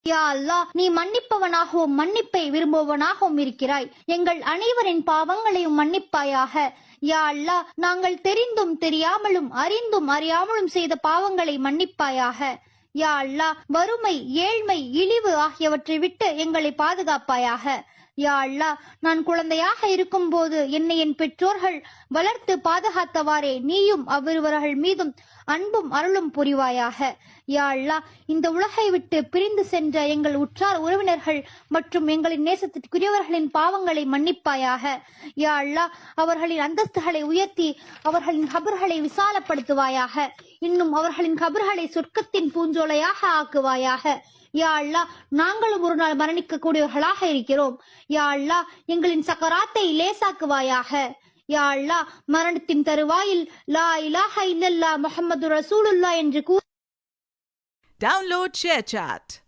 யா அல்லாஹ், நீ மன்னிப்பவனாகவும் மன்னிப்பை விரும்புவனாகவும் இருக்கிறாய். எங்கள் அனைவரின் பாவங்களையும் மன்னிப்பாயாக. யா அல்லாஹ், நாங்கள் தெரிந்தும் தெரியாமலும் அறிந்தும் அறியாமலும் செய்த பாவங்களை மன்னிப்பாயாக. யா அல்லாஹ், வறுமை, ஏழ்மை, இழிவு ஆகியவற்றை விட்டு எங்களை பாதுகாப்பாயாக. யா அல்லாஹ், நான் குழந்தையாக இருக்கும் போது என்னை என் பெற்றோர்கள் வளர்த்து பாதுகாத்தவாறே நீயும் அவ்விருவர்கள் மீதும் அன்பும் அருளும் புரிவாயாக. யா அல்லாஹ், இந்த உலகை விட்டு பிரிந்து சென்ற எங்கள் உற்றார் உறவினர்கள் மற்றும் எங்களின் நேசத்திற்குரியவர்களின் பாவங்களை மன்னிப்பாயாக. யா அல்லாஹ், அவர்களின் அந்தஸ்துகளை உயர்த்தி அவர்களின் கபர்களை விசாலப்படுத்துவாயாக. இன்னும் அவர்களின் கபர்களை சொர்க்கத்தின் பூஞ்சோலையாக ஆக்குவாயாக. யா அல்லாஹ், நாங்களும் ஒரு நாள் மரணிக்க கூடியவர்களாக இருக்கிறோம். யா அல்லாஹ், எங்களின் சக்கராத்தை லேசாக்குவாயாக. யா அல்லாஹ், மரணத்தின் தருவாயில் லா இலாஹ இல்லல்லாஹ் முஹம்மது ரசூலுல்லாஹ் என்று Download ShareChat.